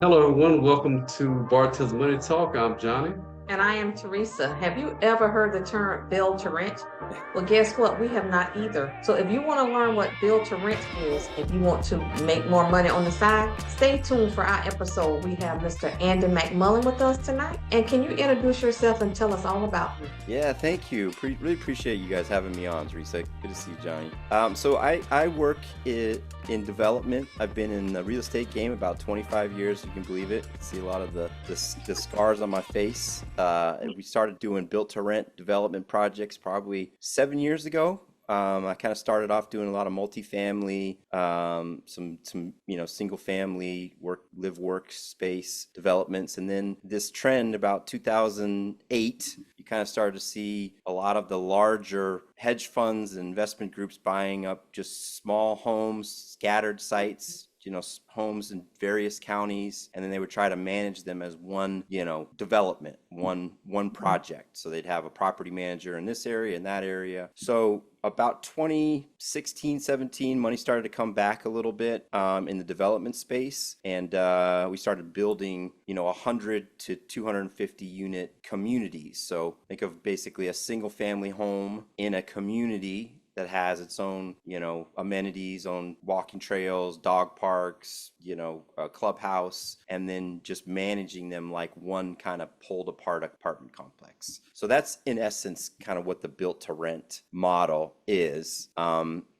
Hello, everyone. Welcome to Bartelle's Money Talk. I'm Johnny. And I am Teresa. Have you ever heard the term build to rent? Well, guess what? We have not either. So if you want to learn what build to rent is, if you want to make more money on the side, stay tuned for our episode. We have Mr. Andy McMullen with us tonight. And can you introduce yourself and tell us all about you? Yeah, thank you. Really appreciate you guys having me on, Teresa. Good to see you, Johnny. So I work in development. I've been in the real estate game about 25 years. You can believe it. You can see a lot of the scars on my face. We started doing built to rent development projects probably 7 years ago. I kind of started off doing a lot of multifamily, some single family live workspace developments, and then this trend about 2008, you kind of started to see a lot of the larger hedge funds and investment groups buying up just small homes, scattered sites. Homes in various counties, and then they would try to manage them as one, development, one project. So they'd have a property manager in this area, in that area. So about 2016, 17, money started to come back a little bit in the development space, and we started building, 100 to 250 unit communities. So think of basically a single family home in a community that has its own, amenities, own walking trails, dog parks, a clubhouse, and then just managing them like one kind of pulled apart apartment complex. So that's in essence kind of what the built to rent model is.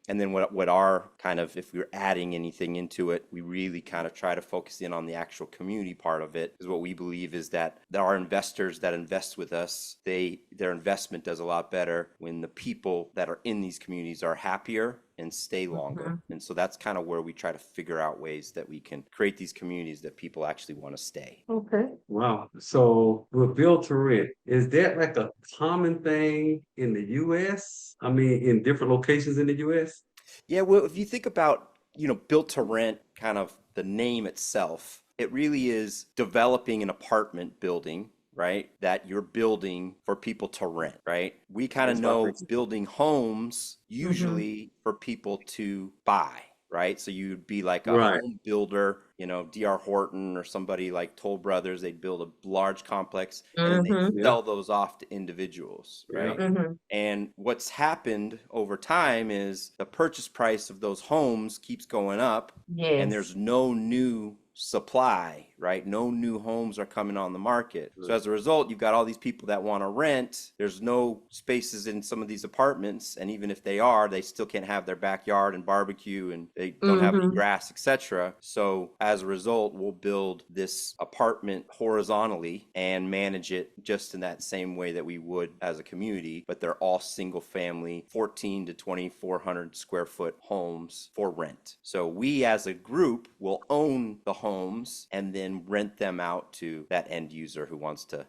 And then what our kind of, if we're adding anything into it, we really kind of try to focus in on the actual community part of it, is what we believe is that our investors that invest with us, their investment does a lot better when the people that are in these communities are happier and stay longer. And so that's kind of where we try to figure out ways that we can create these communities that people actually want to stay. Okay. Wow. So with build to rent, is that like a common thing in the US? I mean, in different locations in the US? Yeah, well, if you think about, built to rent, kind of the name itself, it really is developing an apartment building, right? That you're building for people to rent, right? We kind of That's what I know think. building homes Mm-hmm. usually for people to buy, right? So you'd be like a Right. home builder, D.R. Horton or somebody like Toll Brothers. They'd build a large complex and then they Mm-hmm. Yeah. sell those off to individuals, Yeah. right? Mm-hmm. And what's happened over time is the purchase price of those homes keeps going up, and Yes. there's no new supply, right? No new homes are coming on the market. So as a result, you've got all these people that want to rent. There's no spaces in some of these apartments, and even if they are, they still can't have their backyard and barbecue, and they don't have any Mm-hmm. grass, etc. So as a result, we'll build this apartment horizontally and manage it just in that same way that we would as a community, but they're all single family, 14 to 2400 square foot homes for rent. So we as a group will own the homes and then rent them out to that end user who wants to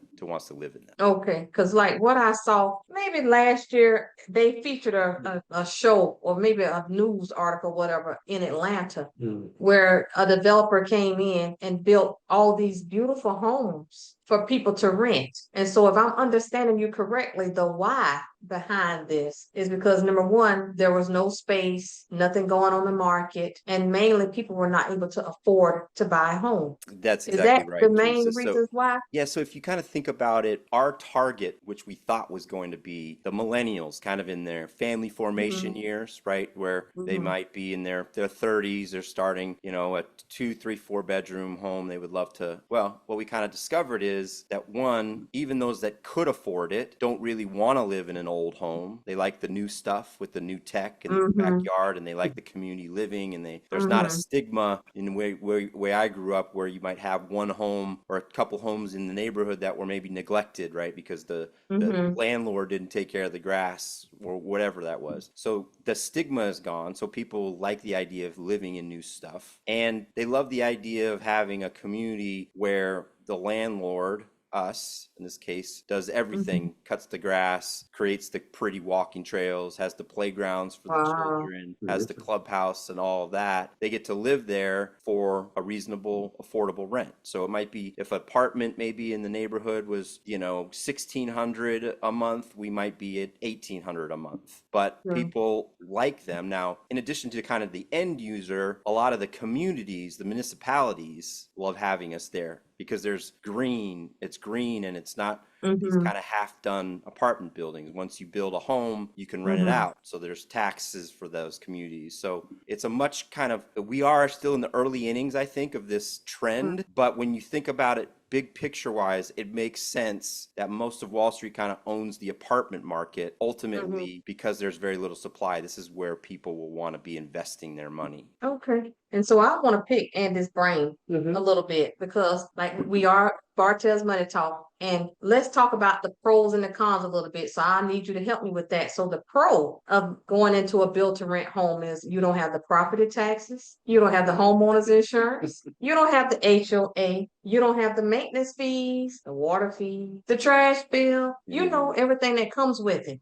live in them. Okay, because like what I saw, maybe last year they featured a show or maybe a news article, whatever, in Atlanta, Mm. where a developer came in and built all these beautiful homes for people to rent. And so if I'm understanding you correctly, the why behind this is because number one, there was no space, nothing going on the market, and mainly people were not able to afford to buy a home. That's Is that exactly the right, main Teresa. So reasons why? yeah, so if you kind of think about it, our target, which we thought was going to be the millennials, kind of in their family formation Mm-hmm. years, right? Where they Mm-hmm. might be in their 30s, they're starting, a 2, 3, 4 bedroom home. They would love to. Well, what we kind of discovered is that one, even those that could afford it don't really want to live in an old home. They like the new stuff with the new tech and the Mm-hmm. backyard, and they like the community living, and there's not a Mm-hmm. stigma in the way I grew up where you might have one home or a couple homes in the neighborhood that were maybe neglected, right? Because the Mm-hmm. landlord didn't take care of the grass or whatever that was. So the stigma is gone. So people like the idea of living in new stuff, and they love the idea of having a community where the landlord us in this case, does everything, cuts the grass, creates the pretty walking trails, has the playgrounds for the Wow. children, has the clubhouse and all of that. They get to live there for a reasonable, affordable rent. So it might be if an apartment maybe in the neighborhood was, you know, $1,600 a month, we might be at $1,800 a month. But people like them. Now, in addition to kind of the end user, a lot of the communities, the municipalities love having us there because there's green, it's green and it's not these kind of half-done apartment buildings. Once you build a home, you can rent it out. So there's taxes for those communities. So it's a much kind of, we are still in the early innings, I think, of this trend. But when you think about it big picture wise, it makes sense that most of Wall Street kind of owns the apartment market ultimately because there's very little supply. This is where people will want to be investing their money. Okay. And so I want to pick Andy's brain a little bit because like we are Bartelle's Money Talk, and let's talk about the pros and the cons a little bit. So I need you to help me with that. So the pro of going into a build to rent home is you don't have the property taxes, you don't have the homeowner's insurance, you don't have the HOA, you don't have the maintenance fees, the water fee, the trash bill, you know, everything that comes with it.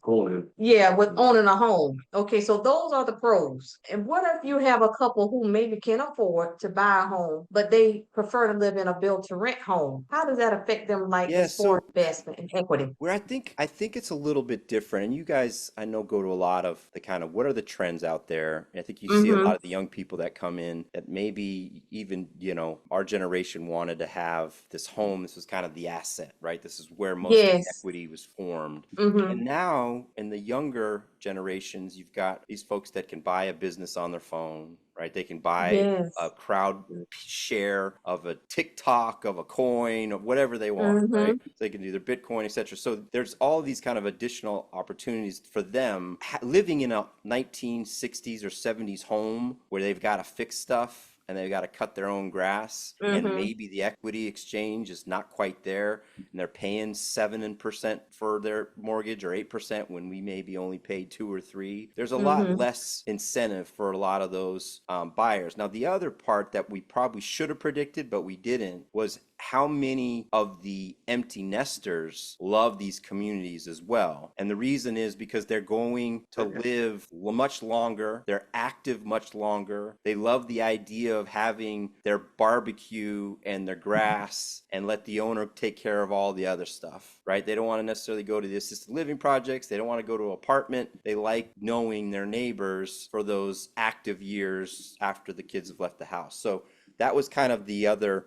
Yeah, with owning a home. Okay, so those are the pros. And what if you have a couple who maybe can afford to buy a home, but they prefer to live in a build to rent home? How does that affect them, like as far as investment and equity? Where I think it's a little bit different. And you guys, I know, go to a lot of the kind of what are the trends out there. And I think you see a lot of the young people that come in that maybe even, you know, our generation wanted to have this home. This was kind of the asset, right? This is where most of the equity was formed. And now in the younger generations, you've got these folks that can buy a business on their phone, right? They can buy a crowd share of a TikTok, of a coin, of whatever they want, right? So they can do their Bitcoin, etc. So there's all these kind of additional opportunities for them living in a 1960s or 70s home where they've got to fix stuff and they've got to cut their own grass, and maybe the equity exchange is not quite there, and they're paying 7% for their mortgage or 8% when we maybe only pay 2 or 3. There's a lot less incentive for a lot of those buyers. Now, the other part that we probably should have predicted, but we didn't, was how many of the empty nesters love these communities as well. And the reason is because they're going to live much longer, they're active much longer, they love the idea of having their barbecue and their grass and let the owner take care of all the other stuff, right? They don't want to necessarily go to the assisted living projects, they don't want to go to an apartment, they like knowing their neighbors for those active years after the kids have left the house. So that was kind of the other,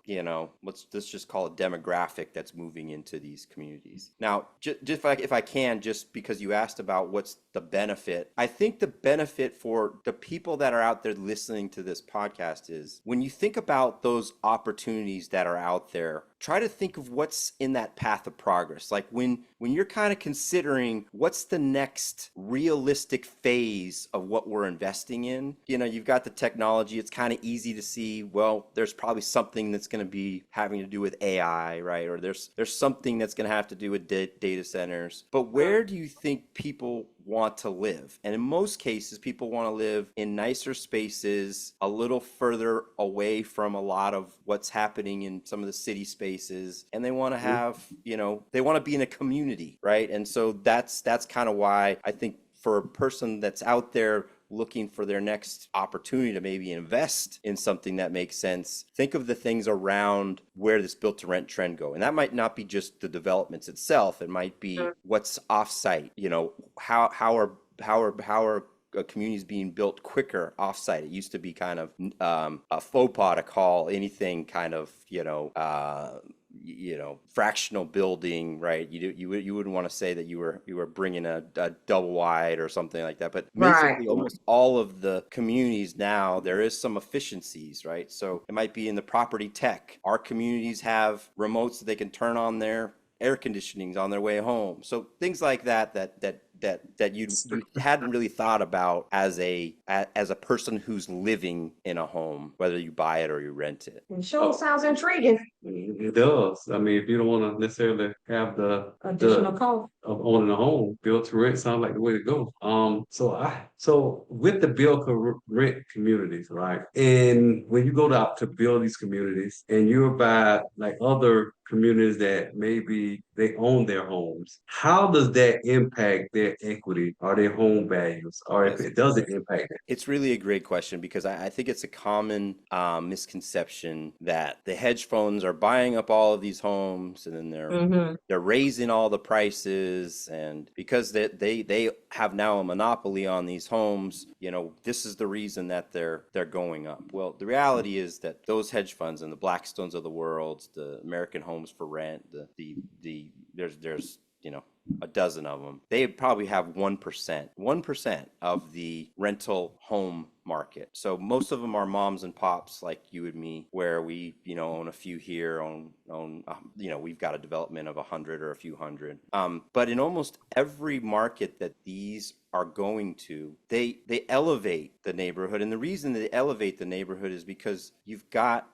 you know, let's just call it demographic that's moving into these communities. Now, just if I can, just because you asked about what's the benefit, I think the benefit for the people that are out there listening to this podcast is when you think about those opportunities that are out there, try to think of what's in that path of progress. Like when you're kind of considering what's the next realistic phase of what we're investing in, you know, you've got the technology. It's kind of easy to see, well, there's probably something that's going to be having to do with AI, right? Or there's something that's going to have to do with data centers. But where do you think people want to live? And in most cases, people want to live in nicer spaces, a little further away from a lot of what's happening in some of the city spaces. And they want to have, you know, they want to be in a community, right? And so that's kind of why I think for a person that's out there looking for their next opportunity to maybe invest in something that makes sense, think of the things around where this built to rent trend go. And that might not be just the developments itself. It might be what's offsite, you know, how are communities being built quicker offsite. It used to be kind of a faux pas to call anything kind of, fractional building, right? You wouldn't want to say that you were bringing a double wide or something like that. But basically, almost all of the communities now, there is some efficiencies, right? So it might be in the property tech. Our communities have remotes that they can turn on their air conditionings on their way home. So things like that you hadn't really thought about as a person who's living in a home, whether you buy it or you rent it. It sure sounds intriguing. It does. I mean, if you don't want to necessarily have the Additional cost of owning a home, build to rent sounds like the way to go. So with the build to rent communities, right? And when you go to build these communities and you're by like other communities that maybe they own their homes. How does that impact their equity or their home values, or if Yes. it doesn't impact it? It's really a great question because I think it's a common misconception that the hedge funds are buying up all of these homes and then Mm-hmm. they're raising all the prices, and because they have now a monopoly on these homes, this is the reason that they're going up. Well, the reality is that those hedge funds and the Blackstones of the world, the American Homes for Rent, there's a dozen of them. They probably have 1% of the rental home market. So most of them are moms and pops like you and me, where we, own a few here, we've got a development of 100 or a few hundred. But in almost every market that these are going to, they elevate the neighborhood. And the reason they elevate the neighborhood is because you've got,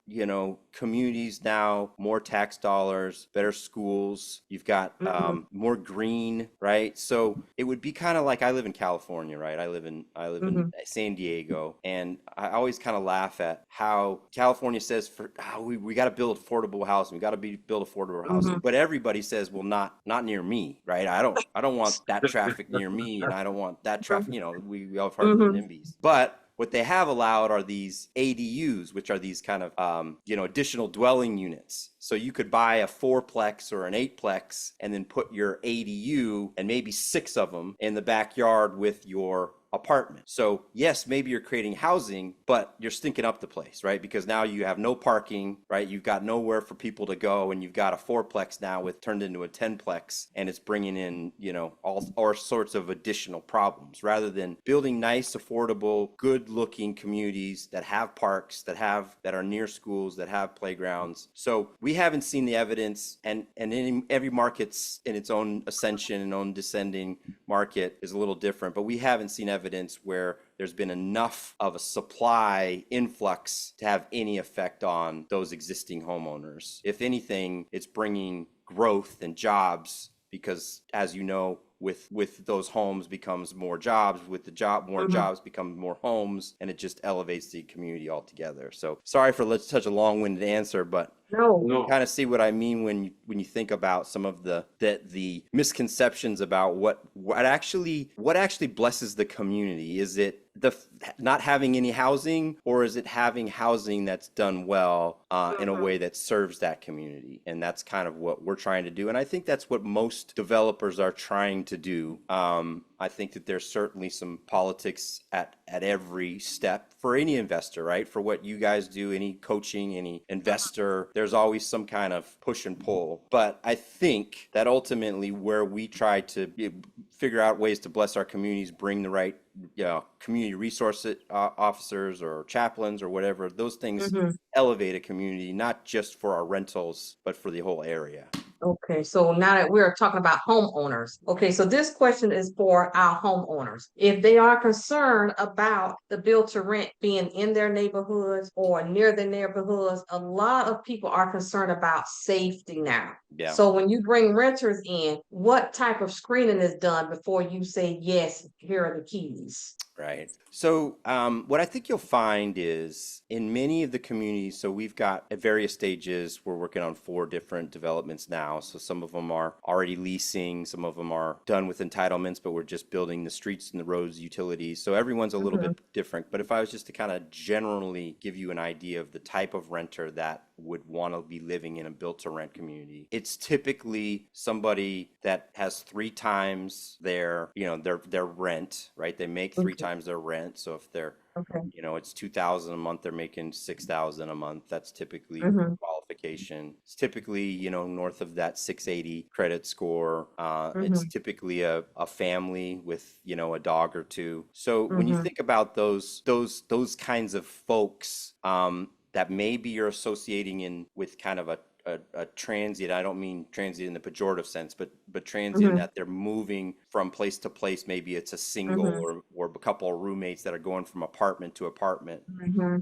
communities now, more tax dollars, better schools, you've got more green, right? So it would be kind of like, I live in California, right? I live in San Diego, and I always kind of laugh at how California says we got to build affordable housing, we got to build affordable housing, but everybody says, well, not near me, right? I don't want that traffic near me, and I don't want that traffic. We all have heard of the NIMBYs, but what they have allowed are these ADUs, which are these kind of, additional dwelling units. So you could buy a fourplex or an eightplex and then put your ADU and maybe 6 of them in the backyard with your apartment. So yes, maybe you're creating housing, but you're stinking up the place, right? Because now you have no parking, right? You've got nowhere for people to go, and you've got a fourplex now with turned into a 10plex, and it's bringing in, all sorts of additional problems, rather than building nice, affordable, good-looking communities that have parks, that are near schools, that have playgrounds. So we haven't seen the evidence, and in every market's in its own ascension and own descending market is a little different, but we haven't seen evidence where there's been enough of a supply influx to have any effect on those existing homeowners. If anything, it's bringing growth and jobs, because as you know, with those homes becomes more jobs, with the more jobs become more homes, and it just elevates the community altogether. So sorry for such a long-winded answer, but No. kind of see what I mean when you think about some of the misconceptions about what actually blesses the community. Is it not having any housing, or is it having housing that's done well in a way that serves that community? And that's kind of what we're trying to do, and I think that's what most developers are trying to do. I think that there's certainly some politics at every step for any investor, right? For what you guys do, any coaching, any investor, there's always some kind of push and pull. But I think that ultimately where we try to figure out ways to bless our communities, bring the right community resource officers or chaplains or whatever, those things elevate a community, not just for our rentals, but for the whole area. Okay, so now that we're talking about homeowners, okay, so this question is for our homeowners. If they are concerned about the build to rent being in their neighborhoods or near their neighborhoods, a lot of people are concerned about safety now. Yeah. So when you bring renters in, what type of screening is done before you say, yes, here are the keys? Right. So what I think you'll find is in many of the communities, so we've got at various stages, we're working on 4 different developments now. So some of them are already leasing, some of them are done with entitlements, but we're just building the streets and the roads, utilities. So everyone's a little bit different. But if I was just to kind of generally give you an idea of the type of renter that would want to be living in a built to rent community, it's typically somebody that has 3 times their rent, right? They make 3 times their rent. So if they're, it's $2,000 a month, they're making $6,000 a month. That's typically qualification. It's typically, north of that 680 credit score. It's typically a family with, a dog or 2. So when you think about those kinds of folks, that maybe you're associating in with kind of a transient. I don't mean transient in the pejorative sense, but transient that they're moving from place to place. Maybe it's a single or a couple of roommates that are going from apartment to apartment.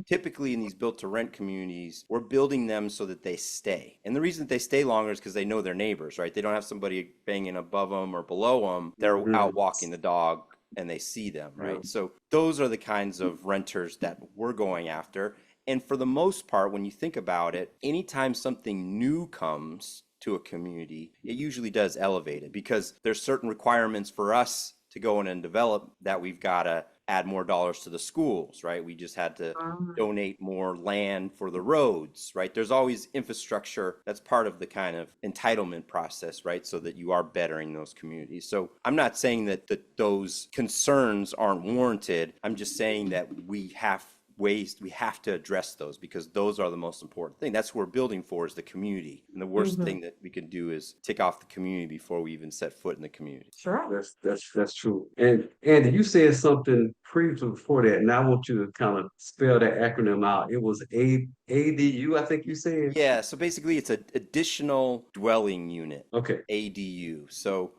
Typically in these built to rent communities, we're building them so that they stay. And the reason they stay longer is because they know their neighbors, right? They don't have somebody banging above them or below them. They're out walking the dog and they see them, right? So those are the kinds of renters that we're going after. And for the most part, when you think about it, anytime something new comes to a community, it usually does elevate it because there's certain requirements for us to go in and develop that we've got to add more dollars to the schools, right? We just had to donate more land for the roads, right? There's always infrastructure that's part of the kind of entitlement process, right? So that you are bettering those communities. So I'm not saying that those concerns aren't warranted. I'm just saying that we have to address those because those are the most important thing. That's what we're building for is the community. And the worst thing that we can do is tick off the community before we even set foot in the community. Sure. That's true. And Andy, you said something previously before that, and I want you to kind of spell that acronym out. It was ADU, I think you said. Yeah, so basically it's an additional dwelling unit. Okay. ADU. So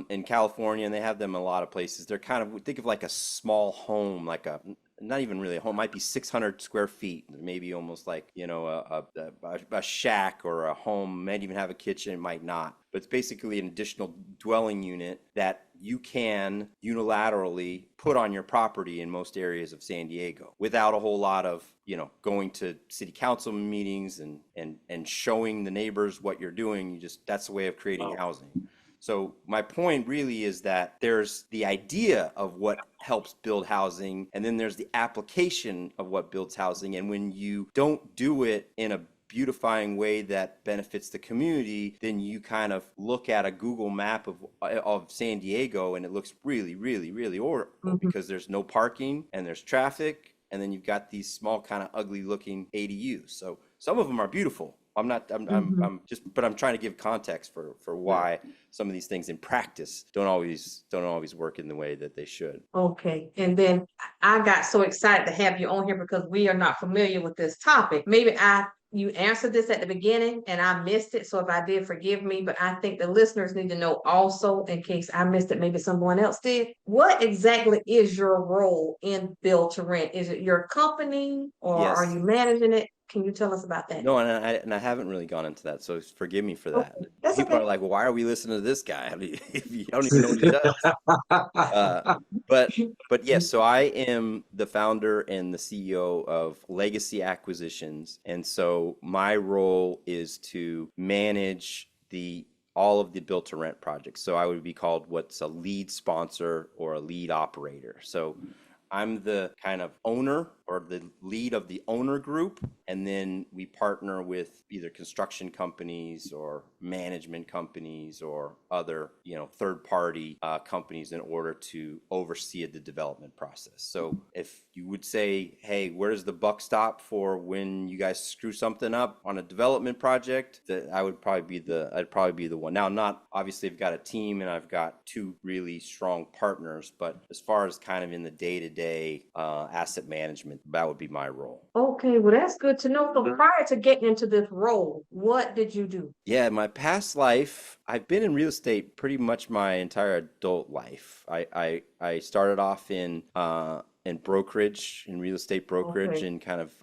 in California, and they have them in a lot of places, they're kind of, think of like a small home, like a not even really a home, might be 600 square feet, maybe almost like, you know, a shack or a home, might even have a kitchen, it might not. But it's basically an additional dwelling unit that you can unilaterally put on your property in most areas of San Diego without a whole lot of, you know, going to city council meetings and showing the neighbors what you're doing. That's a way of creating housing. So my point really is that there's the idea of what helps build housing, and then there's the application of what builds housing. And when you don't do it in a beautifying way that benefits the community, then you kind of look at a Google map of San Diego and it looks really, really, really horrible because there's no parking and there's traffic, and then you've got these small kind of ugly looking ADUs. So some of them are beautiful. I'm trying to give context for why some of these things in practice don't always work in the way that they should. Okay, and then I got so excited to have you on here because we are not familiar with this topic. Maybe you answered this at the beginning and I missed it, so if I did, forgive me, but I think the listeners need to know also, in case I missed it, maybe someone else did. What exactly is your role in Build to Rent? Is it your company or Yes. are you managing it? Can you tell us about that? No, and I haven't really gone into that, so forgive me for that. Okay. That's People okay. are like, well, why are we listening to this guy? I mean, if you don't even know what he does. But yes, so I am the founder and the CEO of Legacy Acquisitions, and so my role is to manage all of the Build to Rent projects. So I would be called what's a lead sponsor or a lead operator. So I'm the kind of owner or the lead of the owner group, and then we partner with either construction companies or management companies or other, third-party companies in order to oversee the development process. So if you would say, hey, where does the buck stop for when you guys screw something up on a development project, I'd probably be the one. Now, not obviously I've got a team and I've got two really strong partners, but as far as kind of in the day-to-day asset management, that would be my role. Okay, well, that's good to know. So prior to getting into this role, what did you do? Yeah, my past life, I've been in real estate pretty much my entire adult life. I started off in brokerage, in real estate brokerage in kind of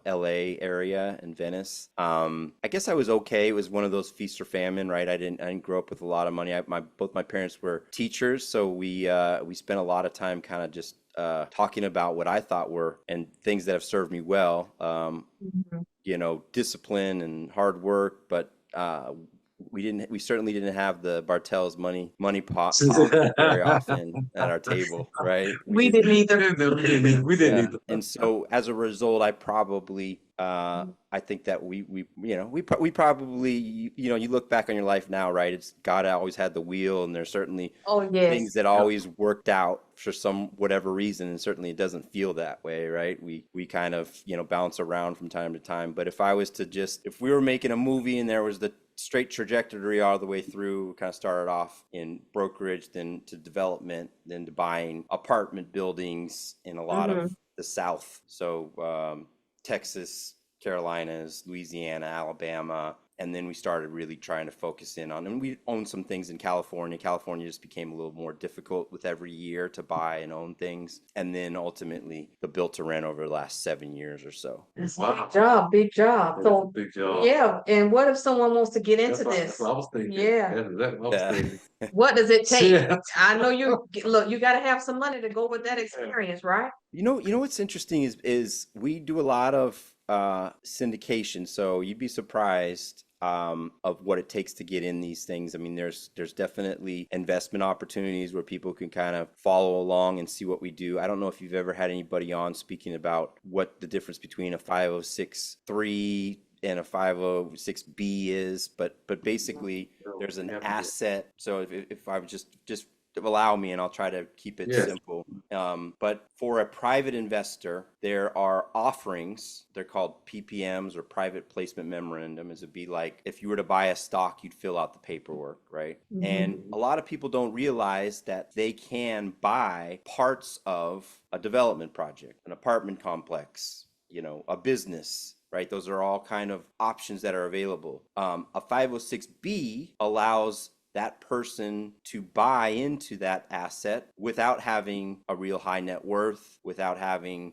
LA area in Venice. I guess I was okay. It was one of those feast or famine, right? I didn't grow up with a lot of money. Both my parents were teachers, so we spent a lot of time kind of just talking about what I thought were and things that have served me well. Discipline and hard work, but we certainly didn't have the Bartelle's money pot very often at our table, right? We didn't either. We didn't either. And so as a result, I probably I think that we probably, you look back on your life now, right? It's God always had the wheel, and there's certainly things that always worked out for some whatever reason, and certainly it doesn't feel that way, right? We kind of bounce around from time to time. But if we were making a movie and there was the straight trajectory all the way through, kind of started off in brokerage, then to development, then to buying apartment buildings in a lot of the South. So Texas, Carolinas, Louisiana, Alabama. And then we started really trying to focus in on, and we owned some things in California. California just became a little more difficult with every year to buy and own things. And then ultimately the Build to Rent over the last 7 years or so. That's a big job. So, big job. Yeah. And what if someone wants to get into this? That's what I was thinking. Yeah. That's what I was thinking. What does it take? Yeah. I know you got to have some money to go with that experience, right? You know what's interesting is we do a lot of syndication. So you'd be surprised of what it takes to get in these things. I mean, there's definitely investment opportunities where people can kind of follow along and see what we do. I don't know if you've ever had anybody on speaking about what the difference between a 506(3) and a 506(b) is, but basically there's an asset. So if I would just allow me, and I'll try to keep it simple. But for a private investor, there are offerings. They're called PPMs, or private placement memorandums. It'd be like if you were to buy a stock, you'd fill out the paperwork, right? Mhm. And a lot of people don't realize that they can buy parts of a development project, an apartment complex, a business. Right, those are all kind of options that are available. A 506(b) allows that person to buy into that asset without having a real high net worth, without having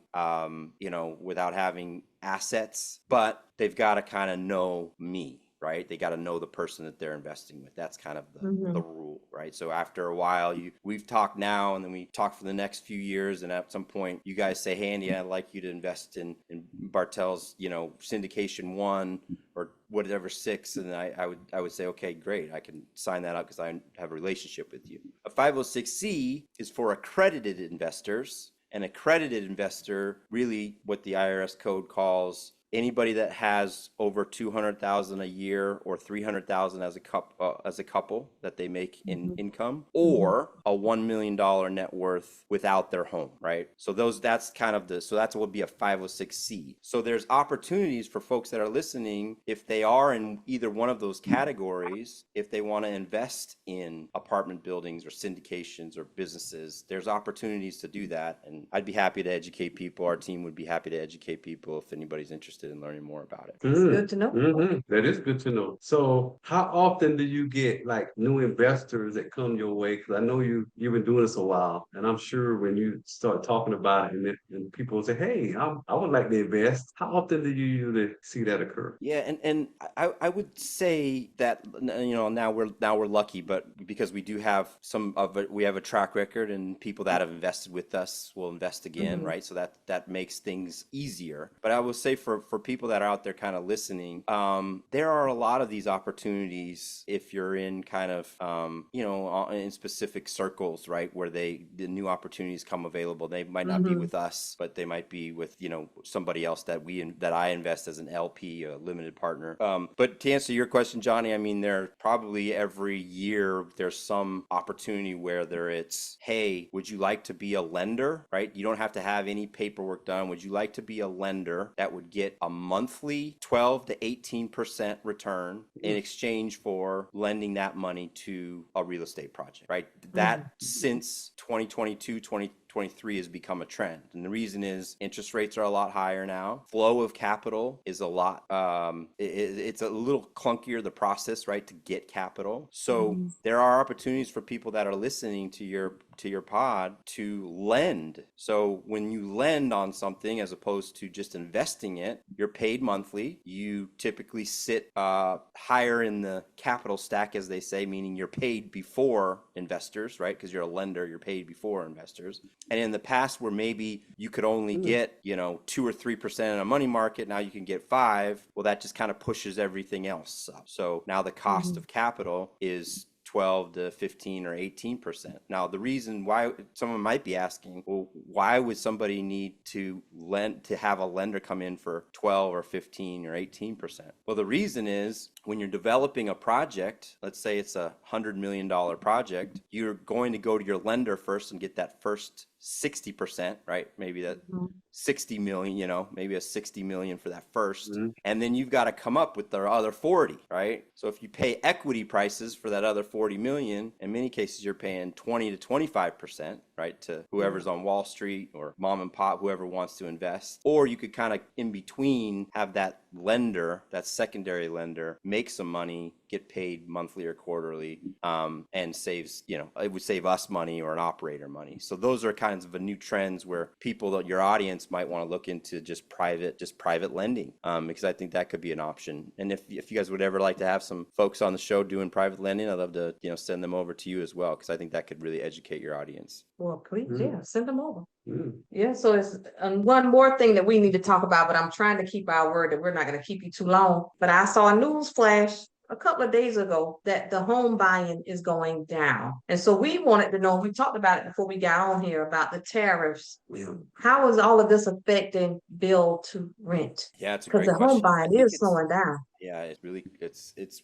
without having assets, but they've got to kind of know me, right? They got to know the person that they're investing with. That's kind of the rule, right? So after a while, we've talked now, and then we talk for the next few years, and at some point, you guys say, "Hey, Andy, I'd like you to invest in Bartelle's, syndication 1 or whatever 6," and I would say, "Okay, great, I can sign that up because I have a relationship with you." A 506(c) is for accredited investors. An accredited investor, really what the IRS code calls anybody that has over 200,000 a year or 300,000 as a couple that they make in income, or a $1 million net worth without their home, right? So that's what would be a 506(c). So there's opportunities for folks that are listening, if they are in either one of those categories, if they want to invest in apartment buildings or syndications or businesses, there's opportunities to do that. And I'd be happy to educate people. Our team would be happy to educate people if anybody's interested in learning more about it. It's good to know. That is good to know. So how often do you get like new investors that come your way? Because I know you've been doing this a while, and I'm sure when you start talking about it and people say, "Hey, I would like to invest," how often do you usually see that occur? Yeah, and I would say that now we're lucky, but because we do have we have a track record, and people that have invested with us will invest again, right? So that makes things easier. But I will say for people that are out there kind of listening, there are a lot of these opportunities if you're in kind of in specific circles, right, where the new opportunities come available. They might not be with us, but they might be with somebody else that I invest as an LP, a limited partner. But to answer your question, Johnny, I mean, there probably every year there's some opportunity where it's, "Hey, would you like to be a lender?" Right? You don't have to have any paperwork done. Would you like to be a lender that would get a monthly 12 to 18% return in exchange for lending that money to a real estate project, right? That since 2022, 2023 has become a trend. And the reason is interest rates are a lot higher now. Flow of capital is a lot, it's a little clunkier, the process, right, to get capital. So there are opportunities for people that are listening to your pod to lend. So when you lend on something as opposed to just investing it, you're paid monthly. You typically sit higher in the capital stack, as they say, meaning you're paid before investors, right? Because you're a lender, you're paid before investors. And in the past, where maybe you could only get 2 or 3% in a money market, now you can get 5. Well, that just kind of pushes everything else up. So now the cost of capital is 12 to 15 or 18%. Now, the reason why someone might be asking, well, why would somebody need to have a lender come in for 12 or 15 or 18%? Well, the reason is when you're developing a project, let's say it's a $100 million project, you're going to go to your lender first and get that first 60%, right? Maybe that 60 million, maybe a 60 million for that first. And then you've got to come up with the other 40, right? So if you pay equity prices for that other 40 million, in many cases, you're paying 20 to 25%, right? To whoever's on Wall Street or mom and pop, whoever wants to invest. Or you could kind of in between have that lender, that secondary lender, make some money, get paid monthly or quarterly, and saves, it would save us money or an operator money. So those are kinds of new trends where your audience might want to look into just private lending, because I think that could be an option. And if you guys would ever like to have some folks on the show doing private lending, I'd love to send them over to you as well, because I think that could really educate your audience. Well, please, send them over. Mm. Yeah, so it's one more thing that we need to talk about, but I'm trying to keep our word that we're not going to keep you too long. But I saw a news flash a couple of days ago that the home buying is going down. And so we wanted to know, we talked about it before we got on here about the tariffs. Yeah. How is all of this affecting build to rent? Yeah, it's a Because great the home question. I buying think is slowing down. yeah, it's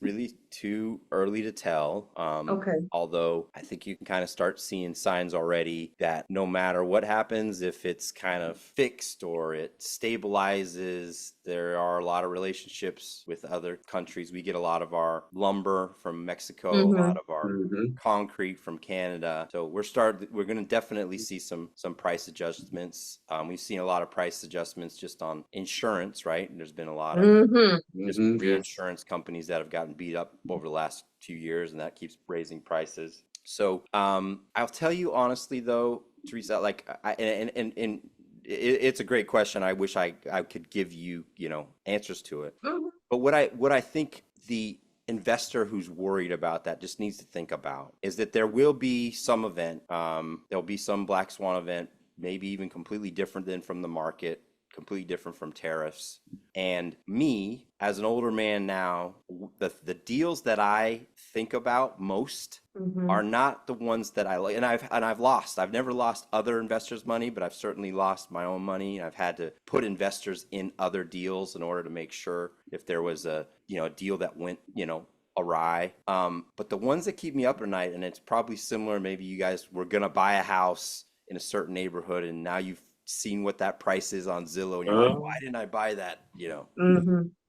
really too early to tell. Okay. Although I think you can kind of start seeing signs already that no matter what happens, if it's kind of fixed or it stabilizes, there are a lot of relationships with other countries. We get a lot of our lumber from Mexico, a lot of our Mm-hmm. concrete from Canada. So we're going to definitely see some price adjustments. We've seen a lot of price adjustments just on insurance, right? And there's been a lot of just Mm-hmm. Yes. reinsurance companies that have gotten beat up over the last few years, and that keeps raising prices. So I'll tell you honestly, though, Teresa, like, and it's a great question. I wish I could give you, answers to it. But what I think the investor who's worried about that just needs to think about is that there will be some event, there'll be some black swan event, maybe even completely different than from the market, completely different from tariffs. And me, as an older man now, the deals that I think about most are not the ones that I like. And I've lost. I've never lost other investors' money, but I've certainly lost my own money. I've had to put investors in other deals in order to make sure if there was a deal that went awry. But the ones that keep me up at night, and it's probably similar. Maybe you guys were gonna buy a house in a certain neighborhood, and now you've seen what that price is on Zillow, and you're like, why didn't I buy that?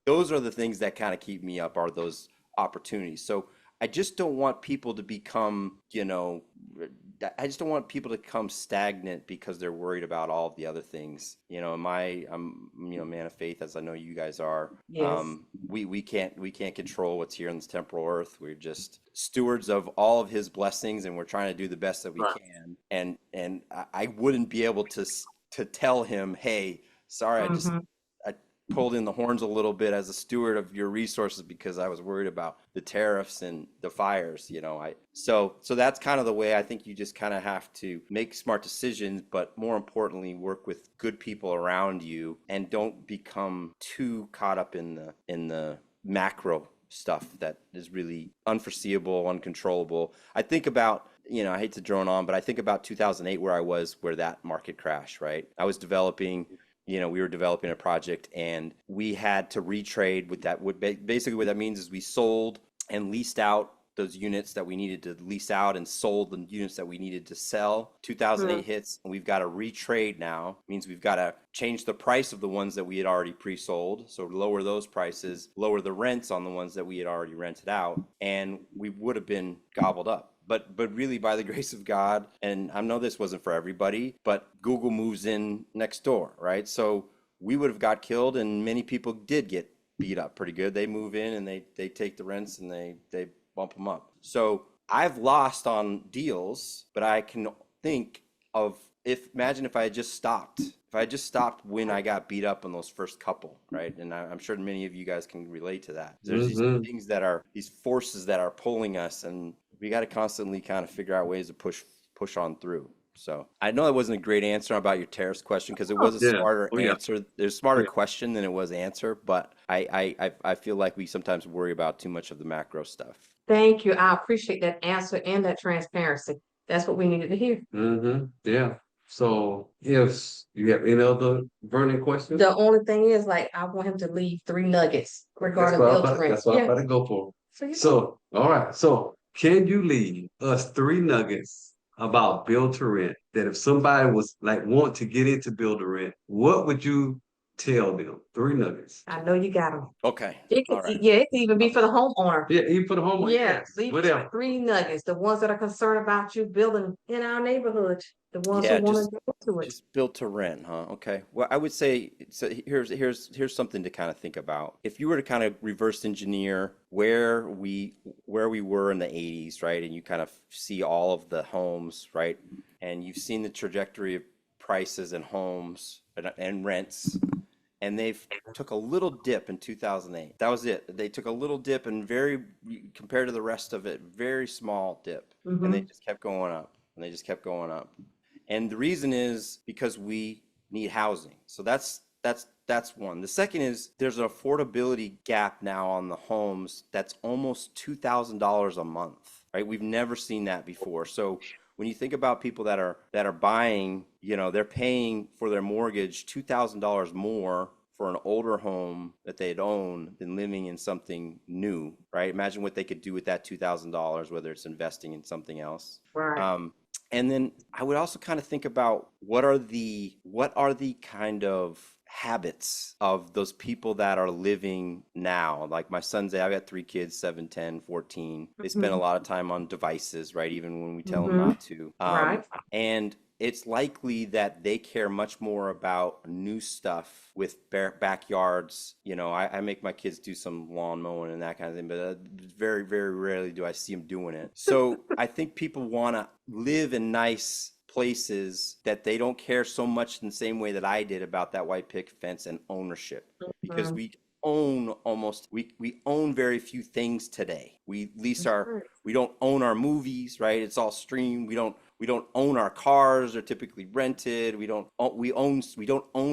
Those are the things that kind of keep me up, are those opportunities. So I just don't want people to become, I just don't want people to become stagnant because they're worried about all of the other things. I'm a man of faith, as I know you guys are. Yes. We can't control what's here on this temporal earth. We're just stewards of all of his blessings, and we're trying to do the best that we Right. can. And I wouldn't be able to tell him, hey, sorry, I pulled in the horns a little bit as a steward of your resources because I was worried about the tariffs and the fires. So that's kind of the way I think you just kind of have to make smart decisions, but more importantly, work with good people around you and don't become too caught up in the macro stuff that is really unforeseeable, uncontrollable. I think about, I hate to drone on, but I think about 2008 where that market crashed, right? I was developing, we were developing a project and we had to retrade with that. Basically what that means is we sold and leased out those units that we needed to lease out and sold the units that we needed to sell. 2008 hits and we've got to retrade now. It means we've got to change the price of the ones that we had already pre-sold. So lower those prices, lower the rents on the ones that we had already rented out, and we would have been gobbled up. But really, by the grace of God, and I know this wasn't for everybody, but Google moves in next door, right? So we would have got killed, and many people did get beat up pretty good. They move in and they take the rents and they bump them up. So I've lost on deals, but I can think of imagine if I had just stopped. If I had just stopped when I got beat up on those first couple, right? And I'm sure many of you guys can relate to that. There's these things these forces that are pulling us, and we got to constantly kind of figure out ways to push on through. So I know that wasn't a great answer about your tariffs question because it was a smarter answer. There's a smarter question than it was answer, but I feel like we sometimes worry about too much of the macro stuff. Thank you. I appreciate that answer and that transparency. That's what we needed to hear. Yeah. So if you have any other burning questions, The only thing is, like, I want him to leave 3 nuggets regarding that's what I'm about to go for. So, all right. So can you leave us 3 nuggets about build to rent, that if somebody was like want to get into build to rent, what would you tell them? 3 nuggets. I know you got them. Okay. All right. Yeah, it could even be for the homeowner. Yeah, even for the homeowner. Yeah, Yes. leave Whatever. 3 nuggets. The ones that are concerned about you building in our neighborhood. The ones who want to go to it. Just build to rent, huh? Okay. Well, I would say, so here's something to kind of think about. If you were to kind of reverse engineer where we were in the 80s, right? And you kind of see all of the homes, right? And you've seen the trajectory of prices and homes and rents, and they've took a little dip in 2008. That was it. They took a little dip, and compared to the rest of it, very small dip. And they just kept going up, and they just kept going up. And the reason is because we need housing. So that's one. The second is there's an affordability gap now on the homes that's almost $2,000 a month, right? We've never seen that before. So when you think about people that are buying, you know, they're paying for their mortgage $2,000 more for an older home that they'd own than living in something new, right? Imagine what they could do with that $2,000, whether it's investing in something else. Right. And then I would also kind of think about what are the kind of habits of those people that are living now. Like my son's, I've got 3 kids, 7, 10, 14. They spend a lot of time on devices, right? Even when we tell them not to. Right. And it's likely that they care much more about new stuff with backyards. You know, I make my kids do some lawn mowing and that kind of thing, but very, very rarely do I see them doing it. So I think people want to live in nice places that they don't care so much in the same way that I did about that white picket fence and ownership, because we own we own very few things today. We lease we don't own our movies, right? It's all streamed. We don't own our cars. They're typically rented. We don't own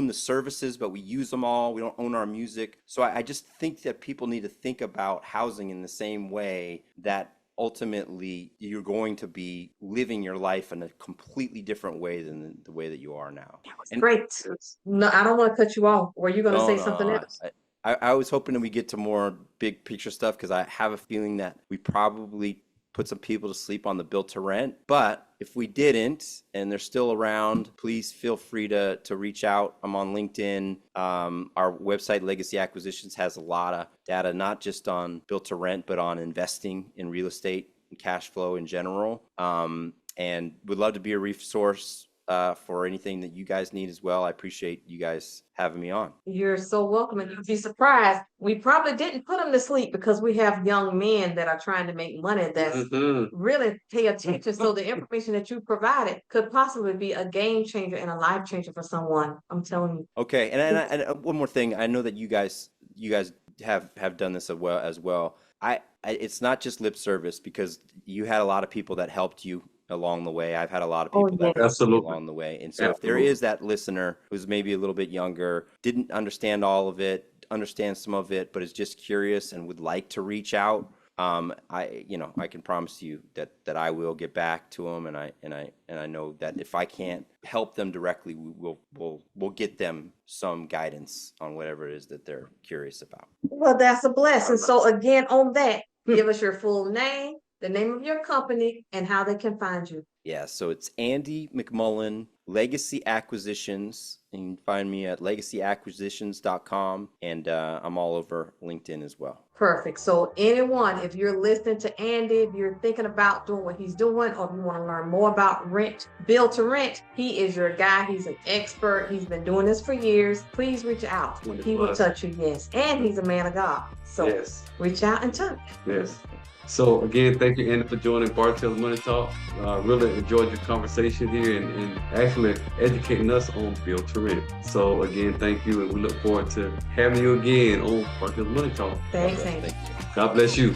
the services, but we use them all. We don't own our music. So I just think that people need to think about housing in the same way, that ultimately you're going to be living your life in a completely different way than the way that you are now. And great. No, I don't want to cut you off. Were you going to say something else? I was hoping that we get to more big picture stuff, because I have a feeling that we probably put some people to sleep on the build to rent. But if we didn't and they're still around, please feel free to reach out. I'm on LinkedIn. Our website, Legacy Acquisitions, has a lot of data, not just on build to rent, but on investing in real estate and cash flow in general. And would love to be a resource for anything that you guys need as well. I appreciate you guys having me on. You're so welcome, and you'd be surprised. We probably didn't put them to sleep because we have young men that are trying to make money that really pay attention. So the information that you provided could possibly be a game changer and a life changer for someone. I'm telling you. Okay, and one more thing. I know that you guys have done this as well. It's not just lip service, because you had a lot of people that helped you along the way. I've had a lot of people that helped me along the way. And so if there is that listener who's maybe a little bit younger, didn't understand all of it, understand some of it, but is just curious and would like to reach out, I can promise you that I will get back to them, and I know that if I can't help them directly, we'll get them some guidance on whatever it is that they're curious about. Well, that's a blessing. So again, on that, give us your full name, the name of your company, and how they can find you. Yeah, so it's Andy McMullen, Legacy Acquisitions. You can find me at legacyacquisitions.com, and I'm all over LinkedIn as well. Perfect. So anyone, if you're listening to Andy, if you're thinking about doing what he's doing, or if you want to learn more about build to rent, he is your guy. He's an expert. He's been doing this for years. Please reach out. He will touch you. Yes. And he's a man of God. So reach out and touch. Yes. So again, thank you, Andy, for joining Bartelle's Money Talk. Really enjoyed your conversation here and actually educating us on build to rent. So again, thank you, and we look forward to having you again on Bartelle's Money Talk. Thanks, Andy. Thank you. God bless you.